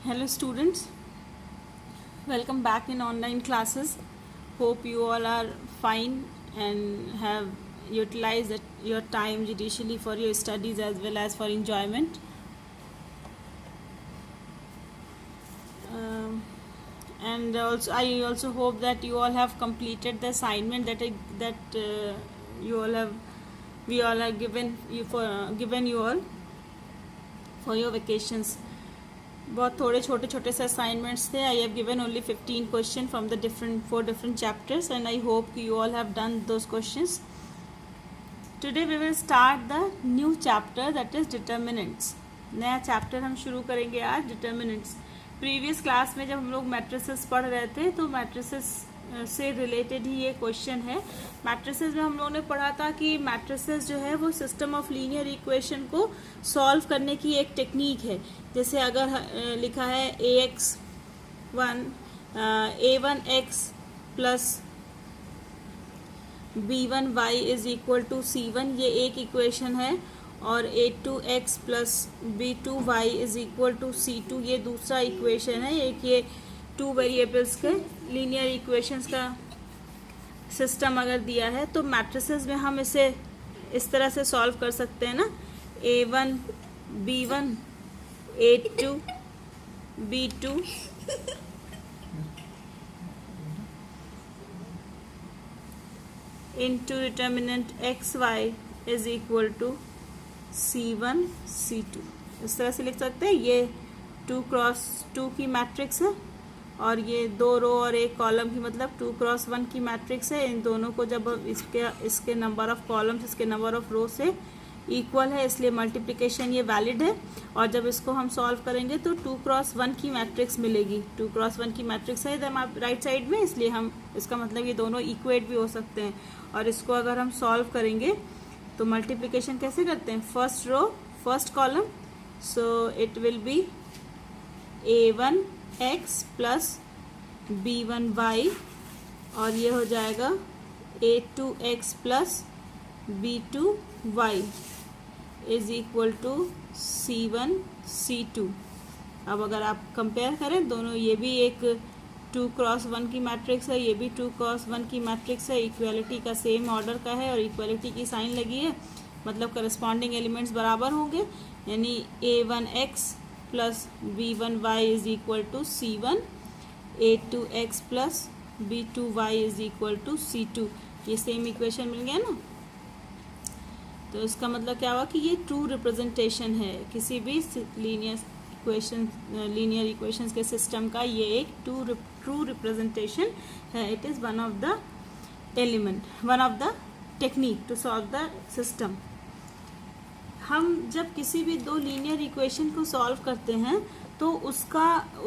Hello students, welcome back in online classes. Hope you all are fine and have utilized your time judiciously for your studies as well as for enjoyment. And also I also hope that you all have completed the assignment that you all have we all have given you all for your vacations. बहुत थोड़े छोटे छोटे से assignments थे. I have given only 15 question from the four different chapters and I hope you all have done those questions. Today we will start the new chapter that is determinants. नया chapter हम शुरू करेंगे आज, determinants. Previous class में जब हम लोग matrices पढ़ रहे थे तो मैट्रिसेस से रिलेटेड ही ये क्वेश्चन है. मैट्रिसेस में हम लोगों ने पढ़ा था कि मैट्रिसेस जो है वो सिस्टम ऑफ लीनियर इक्वेशन को सॉल्व करने की एक टेक्निक है. जैसे अगर लिखा है a1x plus b1y is equal to c1, ये एक इक्वेशन है. और a2x plus b2y is equal to c2, ये दूसरा इक्वेशन है. एक ये टू वेरिएबल्स के लीनियर इक्वेशंस का सिस्टम अगर दिया है तो मैट्रिसेस में हम इसे इस तरह से सॉल्व कर सकते हैं ना. a1 b1 a2 b2 into determinant xy is equal to c1 c2. इस तरह से लिख सकते हैं. ये 2 क्रॉस 2 की मैट्रिक्स है और ये 2 रो और एक कॉलम की, मतलब 2 क्रॉस 1 की मैट्रिक्स है. इन दोनों को जब इसके नंबर ऑफ कॉलम्स इसके नंबर ऑफ रो से इक्वल है, इसलिए मल्टीप्लिकेशन ये वैलिड है. और जब इसको हम सॉल्व करेंगे तो 2 क्रॉस 1 की मैट्रिक्स मिलेगी. 2 क्रॉस 1 की मैट्रिक्स है एकदम आप राइट साइड में, इसलिए हम इसका मतलब ये दोनों इक्वेट भी हो सकते हैं. और इसको अगर हम सॉल्व करेंगे तो मल्टीप्लिकेशन कैसे करते हैं, first row first column. So it will be a1x plus b1y और ये हो जाएगा a2x plus b2y is equal to c1 c2. अब अगर आप कंपेयर करें दोनों, ये भी एक 2 क्रॉस 1 की मैट्रिक्स है, ये भी 2 क्रॉस 1 की मैट्रिक्स है. इक्वालिटी का सेम ऑर्डर का है और इक्वालिटी की साइन लगी है, मतलब करस्पॉन्डिंग एलिमेंट्स बराबर होंगे. यानी a1x plus b1y is equal to c1, a2x plus b2y is equal to c2. ये सेम इक्वेशन मिल गया ना. तो इसका मतलब क्या हुआ कि ये ट्रू रिप्रेजेंटेशन है किसी भी लीनियर इक्वेशंस के सिस्टम का. ये एक ट्रू रिप्रेजेंटेशन है. It is one of the element, one of the technique to solve the system. हम जब किसी भी दो लीनियर इक्वेशन को सॉल्व करते हैं तो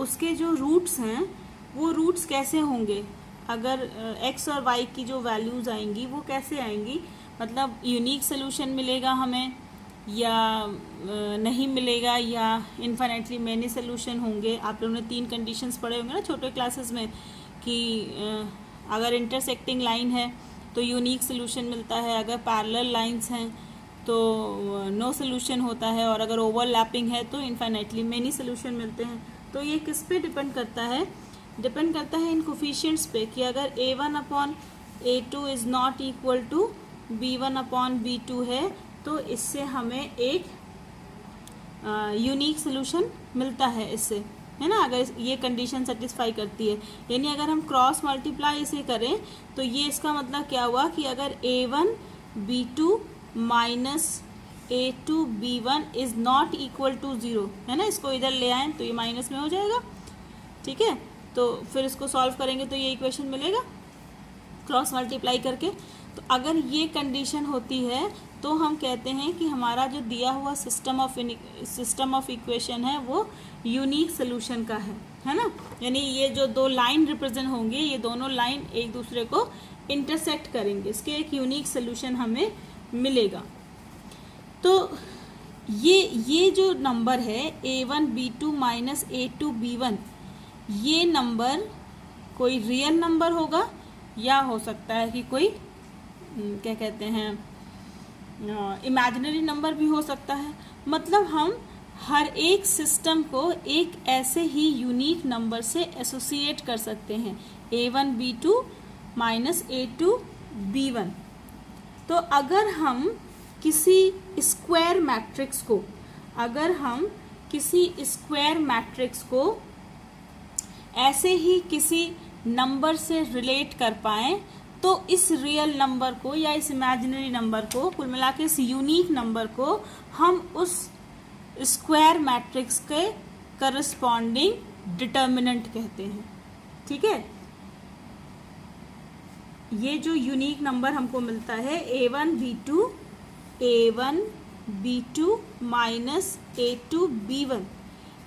उसके जो रूट्स हैं वो रूट्स कैसे होंगे, अगर x और y की जो वैल्यूज़ आएंगी वो कैसे आएंगी, मतलब यूनिक सोल्यूशन मिलेगा हमें या नहीं मिलेगा, या इन्फिनिटली मैनी सोल्यूशन होंगे. आप लोगों ने 3 कंडीशंस पढ़े होंगे ना छोटे क्लासेस में कि अगर इंटरसेक्टिंग लाइन है तो यूनिक सोल्यूशन मिलता है, अगर पैरेलल लाइंस हैं तो नो सोल्यूशन होता है, और अगर ओवरलैपिंग है तो इन्फिनिटली मैनी सोल्यूशन मिलते हैं. तो ये किस पे डिपेंड करता है, डिपेंड करता है इन कोफिशिएंट्स पे कि अगर a1 upon a2 is not equal to b1 upon b2 है तो इससे हमें एक यूनिक सोल्यूशन मिलता है इससे, है ना, अगर ये कंडीशन सेटिस्फाई करती है. यानी अगर हम क्रॉस मल्टीप्लाई इसे करें तो ये इसका मतलब क्या हुआ कि अगर a1 b2 minus a2 b1 is not equal to 0, है ना, इसको इधर ले आए तो ये माइनस में हो जाएगा. ठीक है, तो फिर इसको सॉल्व करेंगे तो ये इक्वेशन मिलेगा क्रॉस मल्टीप्लाई करके. तो अगर ये कंडीशन होती है तो हम कहते हैं कि हमारा जो दिया हुआ सिस्टम ऑफ इक्वेशन है वो यूनिक सोल्यूशन का है ना. यानी ये जो दो लाइन रिप्रेजेंट होंगे, ये दोनों लाइन एक दूसरे को इंटरसेक्ट करेंगे, इसके एक यूनिक सोल्यूशन हमें मिलेगा. तो ये जो नंबर है a1 b2 minus a2 b1, ये नंबर कोई रियल नंबर होगा या हो सकता है कि कोई क्या कहते हैं इमेजिनरी नंबर भी हो सकता है. मतलब हम हर एक सिस्टम को एक ऐसे ही यूनिक नंबर से एसोसिएट कर सकते हैं, A1 B2 minus A2 B1। तो अगर हम किसी स्क्वायर मैट्रिक्स को ऐसे ही किसी नंबर से रिलेट कर पाएं, तो इस रियल नंबर को या इस इमेजिनरी नंबर को, कुल मिला के इस यूनिक नंबर को हम उस स्क्वायर मैट्रिक्स के करस्पॉन्डिंग डिटर्मिनेंट कहते हैं। ठीक है, ये जो यूनिक नंबर हमको मिलता है A1 B2 minus A2 B1,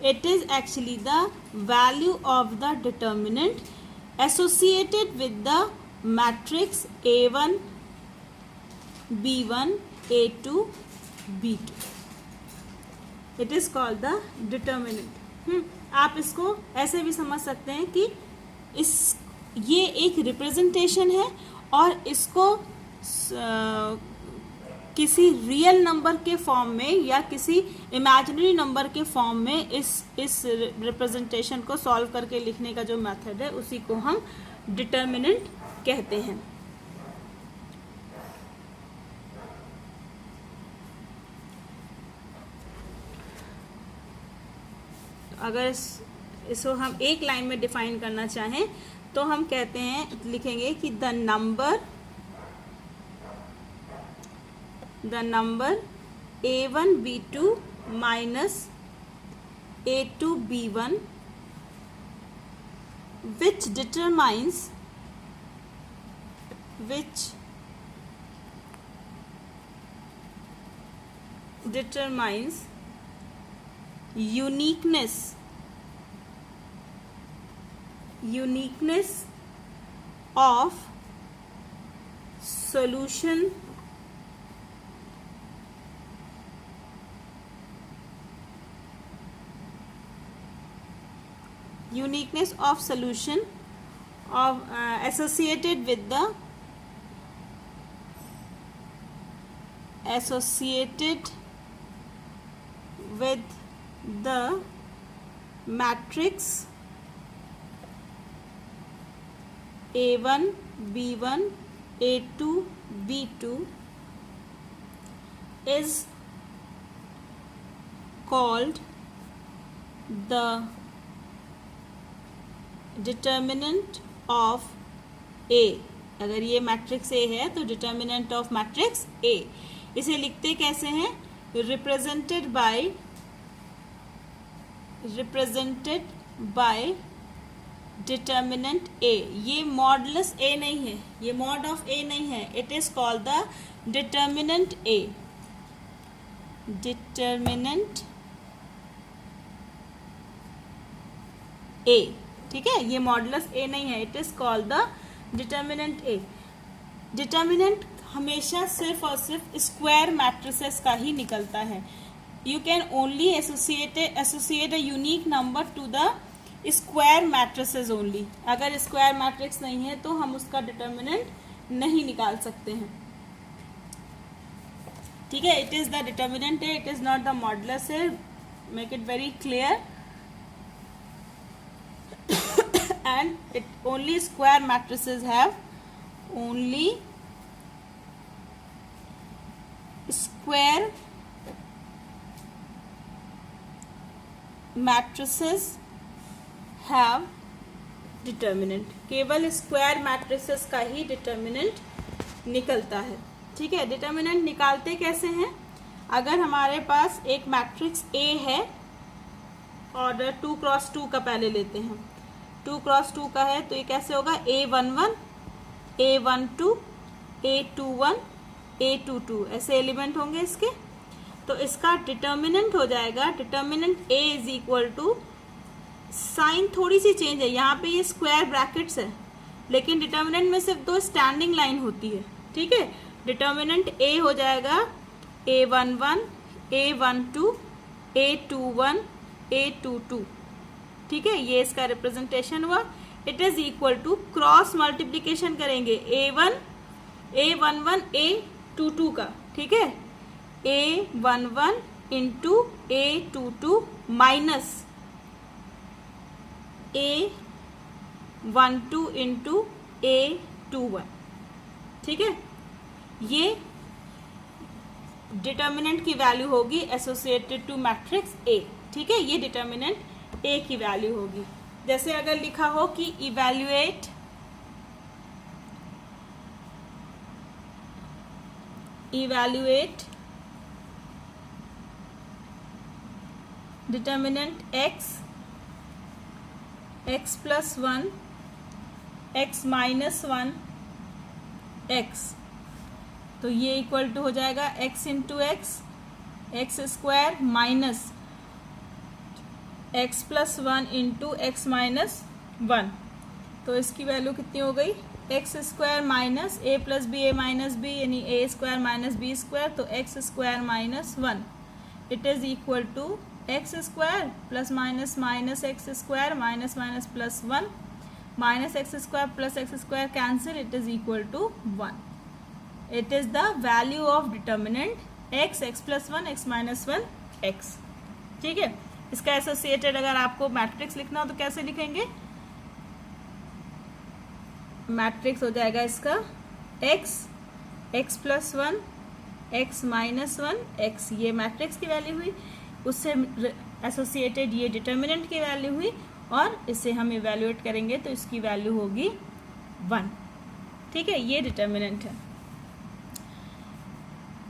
it is actually the value of the determinant associated with the matrix A1 B1 A2 B2. It is called the determinant. आप इसको ऐसे भी समझ सकते हैं कि ये एक रिप्रेजेंटेशन है और इसको किसी रियल नंबर के फॉर्म में या किसी इमेजिनरी नंबर के फॉर्म में इस रिप्रेजेंटेशन को सॉल्व करके लिखने का जो मेथड है उसी को हम डिटर्मिनेंट कहते हैं। अगर इसको हम एक लाइन में डिफाइन करना चाहें तो हम कहते हैं, लिखेंगे कि the number A1 B2 minus A2 B1 which determines uniqueness of solution of associated with the matrix A1 B1 A2 B2 is called the determinant of A। अगर ये मैट्रिक्स A है तो डिटर्मिनेंट ऑफ मैट्रिक्स A। इसे लिखते कैसे हैं? Represented by determinant A। ये modulus A नहीं है, ये मॉड ऑफ A नहीं है, it is called the determinant A। Determinant A, ठीक है, ये मॉडुलस A नहीं है, it is called the determinant A। Determinant हमेशा सिर्फ और सिर्फ स्क्वायर मैट्रिसेस का ही निकलता है। You can only associate a unique number two the square matrices only. अगर स्क्वायर मैट्रिक्स नहीं है तो हम उसका डिटर्मिनेंट नहीं निकाल सकते हैं। ठीक है, it is the determinant A, it is not the modulus A। Make it very clear. And it only square matrices have square matrices have determinant। केवल स्क्वायर मैट्रिसेस का ही डिटर्मिनेंट निकलता है। ठीक है, डिटर्मिनेंट निकालते कैसे हैं? अगर हमारे पास एक मैट्रिक्स A है, ऑर्डर 2 क्रॉस 2 का पहले लेते हैं, 2 क्रॉस 2 का है तो ये कैसे होगा? A11 A12 A21 A22 ऐसे एलिमेंट होंगे इसके। तो इसका डिटर्मिनेंट हो जाएगा, determinant A is equal to, sign थोड़ी सी चेंज है, यहाँ पे ये स्क्वायर ब्रैकेट्स है लेकिन डिटर्मिनेंट में सिर्फ 2 स्टैंडिंग लाइन होती है। ठीक है, डिटर्मिनेंट A हो जाएगा A11 A12 A21 A22। ठीक है, ये इसका रिप्रेजेंटेशन हुआ। It is equal to, cross multiplication करेंगे A11 A22 का। ठीक है, A11 into A22 minus A12 into A21, ठीक है। ये डिटर्मिनेंट की वैल्यू होगी एसोसिएटेड टू मैट्रिक्स A, ठीक है। ये डिटर्मिनेंट A की वैल्यू होगी। जैसे अगर लिखा हो कि evaluate determinant x plus 1, x minus 1, x, तो ये इक्वल टू हो जाएगा x into x square minus x plus 1 into x minus 1। तो इसकी वैल्यू कितनी हो गई, x square minus a plus b a minus b, यानी a square minus b square, तो x square minus 1 it is equal to x square plus minus minus x square minus minus plus 1 minus x square plus x square cancel, it is equal to 1। It is the value of determinant x plus 1, x minus 1, x, ठीक है। इसका associated अगर आपको matrix लिखना हो तो कैसे लिखेंगे, मैट्रिक्स हो जाएगा इसका x plus 1, x minus 1, x, ये मैट्रिक्स की वैल्यू हुई। उससे एसोसिएटेड ये डिटर्मिनेंट की वैल्यू हुई, और इसे हम इवैल्यूएट करेंगे तो इसकी वैल्यू होगी 1, ठीक है। ये डिटर्मिनेंट है।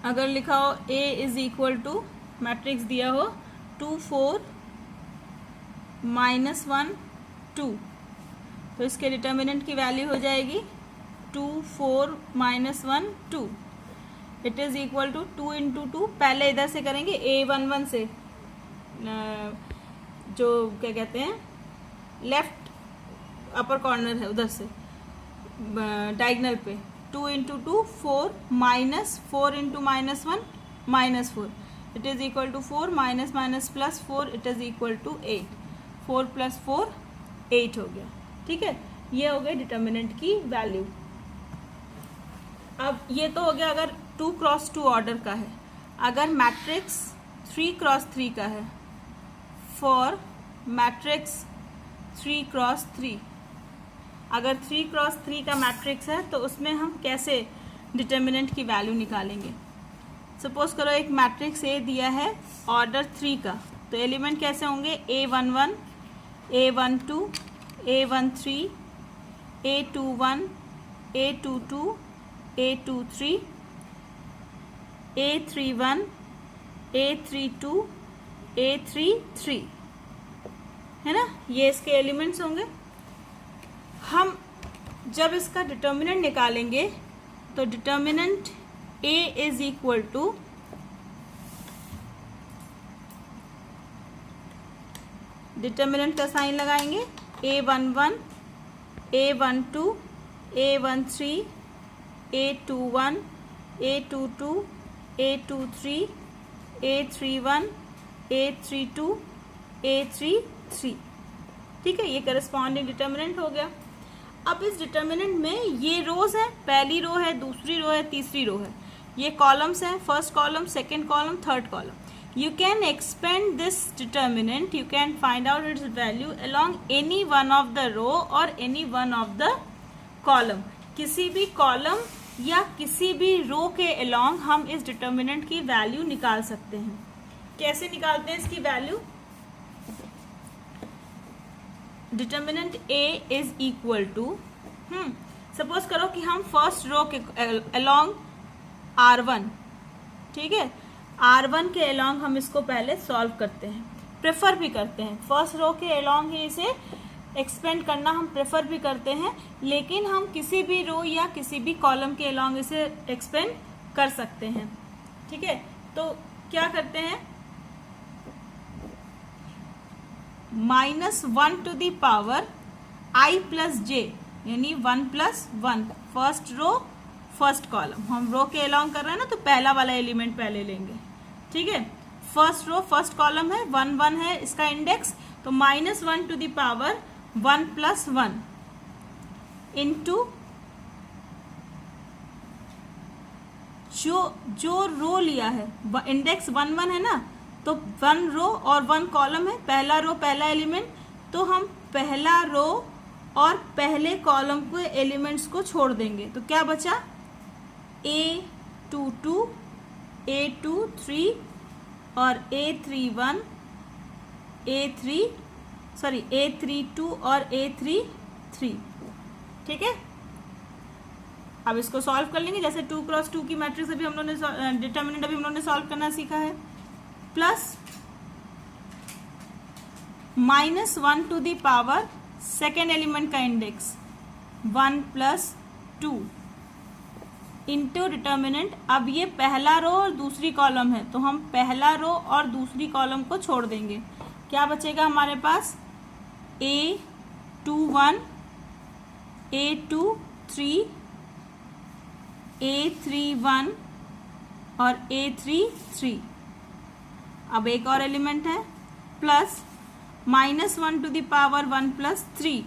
अगर लिखा हो A is equal to, matrix दिया हो 2 4 माइनस 1 2, तो इसके डिटर्मिनेंट की वैल्यू हो जाएगी 2 4 minus 1 2, it is equal to 2 into 2, पहले इधर से करेंगे A11 से, जो क्या कहते हैं लेफ्ट अपर कॉर्नर है उधर से डायगनल पे, 2 into 2 4 minus 4 into minus 1 minus 4, it is equal to 4 minus minus plus 4, it is equal to 8, 4 plus 4 8 हो गया, ठीक है। ये हो गई डिटर्मिनेंट की वैल्यू। अब ये तो हो गया अगर 2 क्रॉस 2 ऑर्डर का है। अगर मैट्रिक्स 3 क्रॉस 3 का है, फॉर मैट्रिक्स 3 क्रॉस 3, अगर 3 क्रॉस 3 का मैट्रिक्स है तो उसमें हम कैसे डिटर्मिनेंट की वैल्यू निकालेंगे। सपोज करो एक मैट्रिक्स ए दिया है ऑर्डर 3 का, तो एलिमेंट कैसे होंगे, A11, A12, A13, A21, A22, A23, A31, A32, A33, है ना, ये इसके एलिमेंट्स होंगे। हम जब इसका डिटर्मिनेंट निकालेंगे तो determinant A is equal to determinant का साइन लगाएंगे, A11, A12, A13, A21, A22, A23, A31, A32, A33, ठीक है। ये करस्पॉन्डिंग डिटर्मिनेंट हो गया। अब इस डिटर्मिनेंट में ये रोज है, पहली रो है, दूसरी रो है, तीसरी रो है, ये कॉलम्स हैं, first column, second column, third column. You can expand this determinant, you can find out its value along any one of the row or any one of the column. किसी भी कॉलम या किसी भी रो के along हम इस determinant की value निकाल सकते हैं। कैसे निकालते हैं इसकी value, determinant A is equal to, suppose करो कि हम फर्स्ट रो के along R1, ठीक है, R1 के अलोंग हम इसको पहले सॉल्व करते हैं, प्रेफर भी करते हैं, फर्स्ट रो के अलोंग ही इसे एक्सपेंड करना हम प्रेफर भी करते हैं, लेकिन हम किसी भी रो या किसी भी कॉलम के अलोंग इसे एक्सपेंड कर सकते हैं, ठीक है। तो क्या करते हैं, -1 to the power I plus j, यानी 1 plus 1, first row first column, हम रो के अलोंग कर रहे हैं ना, तो पहला वाला एलिमेंट पहले लेंगे, ठीक है। फर्स्ट रो फर्स्ट कॉलम है, 1 1 है इसका इंडेक्स, तो -1 to the power 1 plus 1 into जो रो लिया है, इंडेक्स 1 1 है ना, तो 1 रो और 1 कॉलम है, पहला रो पहला एलिमेंट, तो हम पहला रो और पहले कॉलम के एलिमेंट्स को छोड़ देंगे। तो क्या बचा, A22, A23 और A31, A32 और A33। ठीक है, अब इसको सॉल्व कर लेंगे। जैसे 2 क्रॉस 2 की मैट्रिक्स अभी हम लोगों ने डिटर्मिनेंट अभी हम लोगों ने सॉल्व करना सीखा है। Plus -1 to the power second element का इंडेक्स 1 + 2 इंटू डिटर्मिनेंट। अब ये पहला रो और दूसरी कॉलम है, तो हम पहला रो और दूसरी कॉलम को छोड़ देंगे। क्या बचेगा हमारे पास, A21, A23, A31 और A33। अब एक और एलिमेंट है, plus -1 to the power 1 + 3।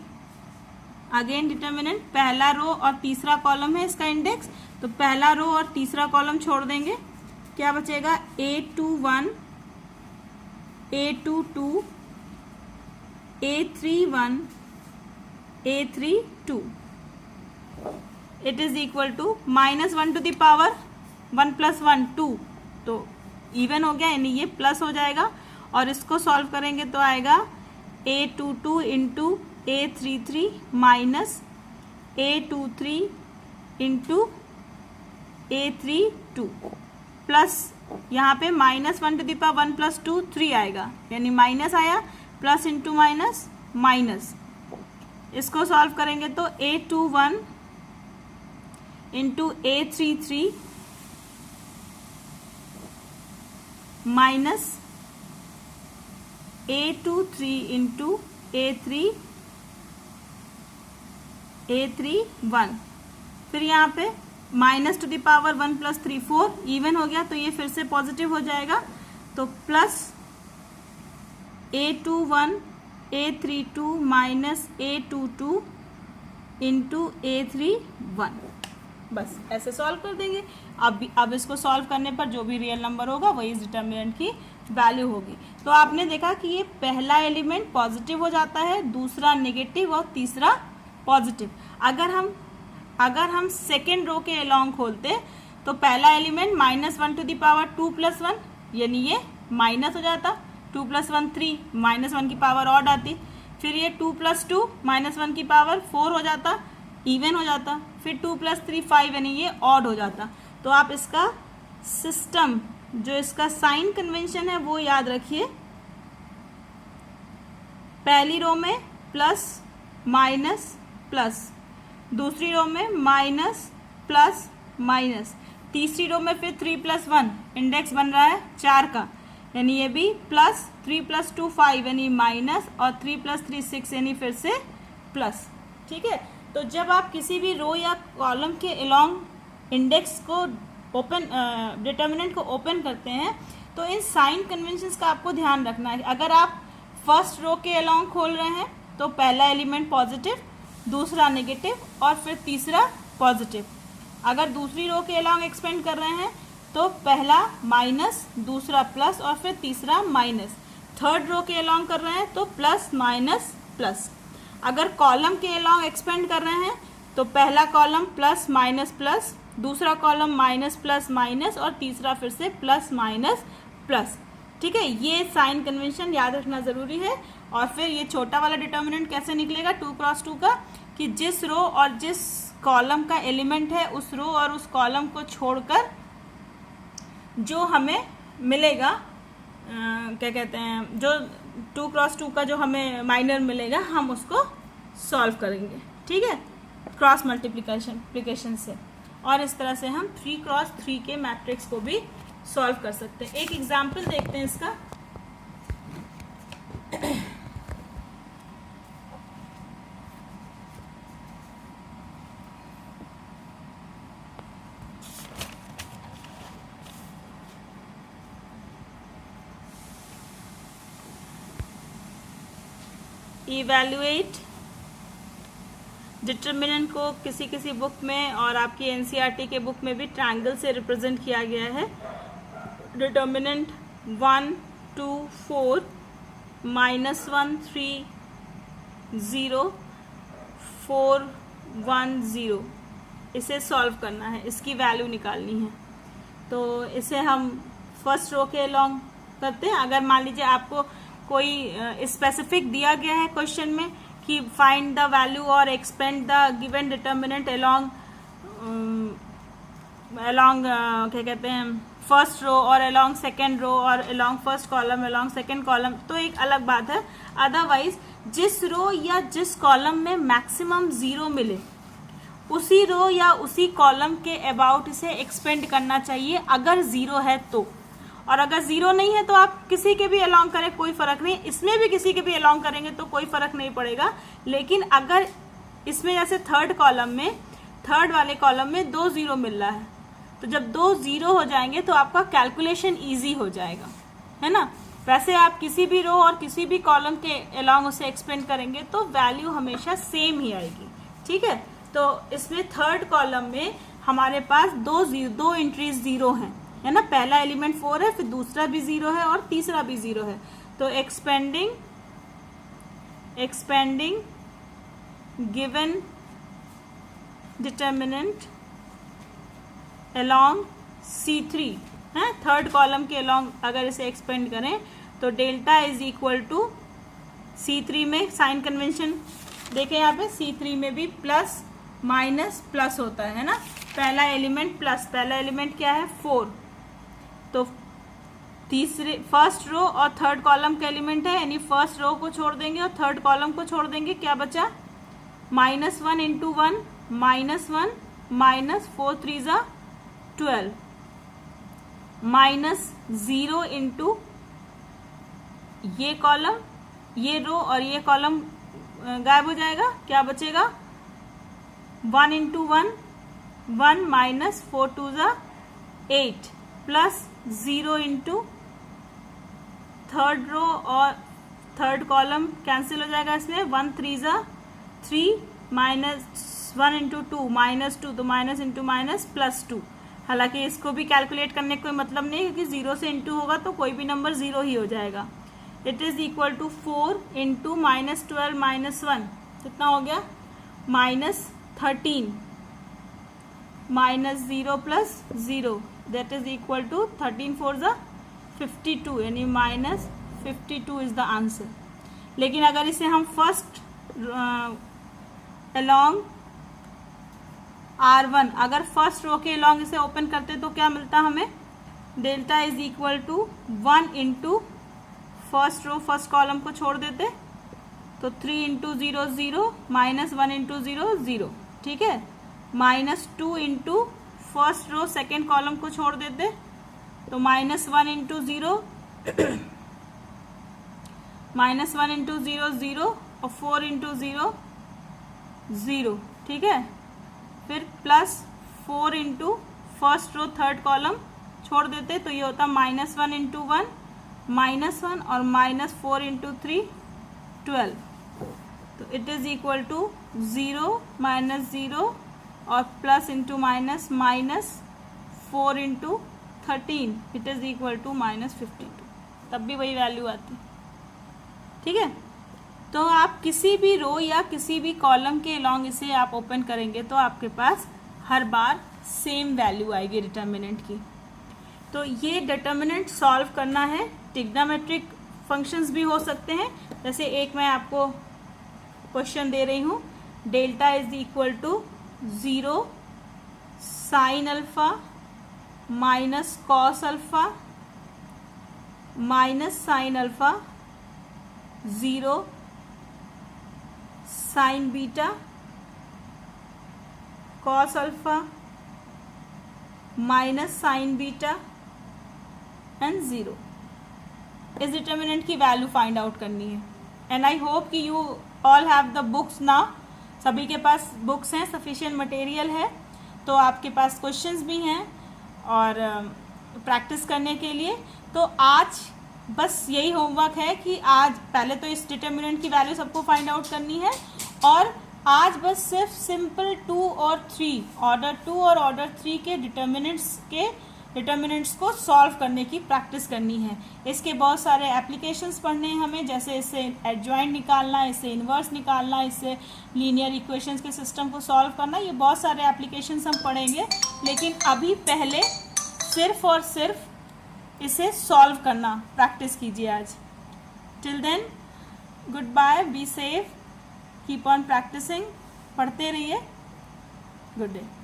Again determinant, पहला रो और तीसरा कॉलम है इसका इंडेक्स, तो पहला रो और तीसरा कॉलम छोड़ देंगे। क्या बचेगा, A21, A22, A31, A32। It is equal to -1 to the power 1 + 1 2, तो इवन हो गया, यानी ये प्लस हो जाएगा। और इसको सॉल्व करेंगे तो आएगा A22 into A33 minus A23 into A32 plus यहाँ पे -1 टू द पावर 1 + 2 3 आएगा, यानी माइनस आया, प्लस इंटू माइनस माइनस। इसको सॉल्व करेंगे तो A21 into A33 minus A23 into A31। फिर यहाँ पे -2 द पावर 1 + 3 4 इवन हो गया, तो ये फिर से पॉजिटिव हो जाएगा। तो plus A21 A32 minus A22 into A31। बस ऐसे सॉल्व कर देंगे। अब इसको सॉल्व करने पर जो भी रियल नंबर होगा वही इस डिटर्मिनेंट की वैल्यू होगी। तो आपने देखा कि ये पहला एलिमेंट पॉजिटिव हो जाता है, दूसरा नेगेटिव और तीसरा पॉजिटिव। अगर हम सेकेंड रो के अलोंग खोलते तो पहला एलिमेंट -1 टू द पावर 2 + 1, यानी ये माइनस हो जाता, 2 + 1 3, -1 की पावर ऑड आती। फिर ये 2 + 2 -1 की पावर 4 हो जाता, इवन हो जाता। फिर 2 + 3 5, यानी ये ऑड हो जाता। तो आप इसका सिस्टम, जो इसका साइन कन्वेंशन है वो याद रखिए। पहली रो में प्लस माइनस प्लस, दूसरी रो में माइनस प्लस माइनस, तीसरी रो में फिर 3 + 1 इंडेक्स बन रहा है 4 का, यानी ये भी प्लस, 3 + 2 5 यानी माइनस, और 3 + 3 6 यानी फिर से प्लस। ठीक है, तो जब आप किसी भी रो या कॉलम के अलोंग इंडेक्स को ओपन डिटर्मिनेंट को ओपन करते हैं तो इन साइन कन्वेंशंस का आपको ध्यान रखना है। अगर आप फर्स्ट रो के अलोंग खोल रहे हैं तो पहला एलिमेंट पॉजिटिव, दूसरा नेगेटिव और फिर तीसरा पॉजिटिव। अगर दूसरी रो के अलोंग एक्सपेंड कर रहे हैं तो पहला माइनस, दूसरा प्लस और फिर तीसरा माइनस। थर्ड रो के अलोंग कर रहे हैं तो प्लस माइनस प्लस। अगर कॉलम के अलोंग एक्सपेंड कर रहे हैं तो पहला कॉलम प्लस माइनस प्लस, दूसरा कॉलम माइनस प्लस माइनस और तीसरा फिर से प्लस माइनस प्लस। ठीक है, ये साइन कन्वेंशन याद रखना ज़रूरी है। और फिर ये छोटा वाला डिटर्मिनेंट कैसे निकलेगा 2 × 2 का, कि जिस रो और जिस कॉलम का एलिमेंट है उस रो और उस कॉलम को छोड़कर जो हमें मिलेगा, क्या कहते हैं, जो 2 × 2 का जो हमें माइनर मिलेगा हम उसको सॉल्व करेंगे। ठीक है, क्रॉस मल्टीप्लिकेशन से। और इस तरह से हम 3 × 3 के मैट्रिक्स को भी सॉल्व कर सकते हैं। एक एग्जाम्पल देखते हैं इसका। इवैल्यूएट डिटर्मिनेंट को किसी बुक में और आपकी एनसीईआरटी के बुक में भी ट्रायंगल से रिप्रेजेंट किया गया है। डिटर्मिनेंट 1 2 4 -1 3 0 4 1 0, इसे सॉल्व करना है, इसकी वैल्यू निकालनी है। तो इसे हम फर्स्ट रो के अलॉन्ग करते हैं। अगर मान लीजिए आपको कोई स्पेसिफिक दिया गया है क्वेश्चन में कि फाइंड द वैल्यू और expand the given determinant along क्या कहते हैं फर्स्ट रो और अलॉन्ग सेकेंड रो और along first column along second column, तो एक अलग बात है। अदरवाइज जिस रो या जिस कॉलम में मैक्सिमम 0 मिले उसी रो या उसी कॉलम के अबाउट इसे एक्सपेंड करना चाहिए, अगर 0 है तो। और अगर 0 नहीं है तो आप किसी के भी अलॉन्ग करें, कोई फर्क नहीं। इसमें भी किसी के भी अलॉन्ग करेंगे तो कोई फर्क नहीं पड़ेगा। लेकिन अगर इसमें जैसे थर्ड वाले कॉलम में 2 0 मिल रहा है, तो जब 2 0 हो जाएंगे तो आपका कैलकुलेशन इजी हो जाएगा, है ना। वैसे आप किसी भी रो और किसी भी कॉलम के अलॉन्ग उसे एक्सपेंड करेंगे तो वैल्यू हमेशा सेम ही आएगी, ठीक है। तो इसमें थर्ड कॉलम में हमारे पास 2 एंट्रीज 0 हैं, है ना। पहला एलिमेंट 4 है, फिर दूसरा भी 0 है और तीसरा भी 0 है। तो expanding given determinant along C3 है, थर्ड कॉलम के along अगर इसे एक्सपेंड करें तो delta is equal to C3 में साइन कन्वेंशन देखें, यहाँ पे C3 में भी प्लस माइनस प्लस होता है ना। पहला एलिमेंट प्लस, पहला एलिमेंट क्या है 4, तो फर्स्ट रो और थर्ड कॉलम का एलिमेंट है, यानी फर्स्ट रो को छोड़ देंगे और थर्ड कॉलम को छोड़ देंगे, क्या बचा -1 इंटू 1 -1 -4 3 ज़ा 12 -0 इंटू ये कॉलम, ये रो और ये कॉलम गायब हो जाएगा, क्या बचेगा 1 इंटू 1 1 -4 2 ज़ा 8 प्लस 0 इंटू थर्ड रो और थर्ड कॉलम कैंसिल हो जाएगा, इसलिए 1 3 ज़ा 3 -1 इंटू 2 -2, तो माइनस इंटू माइनस प्लस 2। हालांकि इसको भी कैलकुलेट करने का कोई मतलब नहीं, क्योंकि 0 से इंटू होगा तो कोई भी नंबर 0 ही हो जाएगा। It is equal to 4 into -12 -1 कितना हो गया -13 -0 plus 0 that is equal to 13 4 ज़ा 52, यानी -52 इज द आंसर। लेकिन अगर इसे हम फर्स्ट अलॉन्ग R1 अगर फर्स्ट रो के अलॉन्ग इसे ओपन करते तो क्या मिलता हमें, delta is equal to 1 into first row first column को छोड़ देते तो 3 इंटू 0 0 -1 इंटू 0 0, ठीक है। -2 into first row second column को छोड़ देते तो -1 इंटू 0 -1 इंटू 0 0 और 4 इंटू 0 0, ठीक है। फिर +4 into first row third column छोड़ देते तो ये होता -1 इंटू 1 -1 और -4 इंटू 3 12, तो इट इज इक्वल टू 0 -0 और plus into minus -4 into 13, it is equal to -52, तब भी वही वैल्यू आती, ठीक है। तो आप किसी भी रो या किसी भी कॉलम के अलॉन्ग इसे आप ओपन करेंगे तो आपके पास हर बार सेम वैल्यू आएगी डिटर्मिनेंट की। तो ये डिटर्मिनेंट सॉल्व करना है। ट्रिग्नोमेट्रिक फंक्शंस भी हो सकते हैं, जैसे एक मैं आपको क्वेश्चन दे रही हूँ, delta is equal to 0 sine alpha minus cos alpha minus sine alpha 0 sine beta cos alpha minus sine beta and 0। इस डिटर्मिनेंट की वैल्यू फाइंड आउट करनी है। एंड आई होप कि you all have the books now, सभी के पास books हैं, sufficient material है, तो आपके पास क्वेश्चंस भी हैं और प्रैक्टिस करने के लिए। तो आज बस यही होमवर्क है कि आज पहले तो इस डिटर्मिनेंट की वैल्यू सबको फाइंड आउट करनी है, और आज बस सिर्फ सिंपल 2 और 3 ऑर्डर 2 और ऑर्डर 3 के डिटर्मिनेंट्स के डिटर्मिनेंट्स को सॉल्व करने की प्रैक्टिस करनी है। इसके बहुत सारे एप्लीकेशंस पढ़ने हैं हमें, जैसे इससे एडजॉइंट निकालना, इससे इन्वर्स निकालना, इससे लीनियर इक्वेशंस के सिस्टम को सॉल्व करना, ये बहुत सारे एप्लीकेशंस हम पढ़ेंगे। लेकिन अभी पहले सिर्फ और सिर्फ इसे सॉल्व करना प्रैक्टिस कीजिए आज। Till then good bye, be safe, keep on practicing, पढ़ते रहिए। Good day.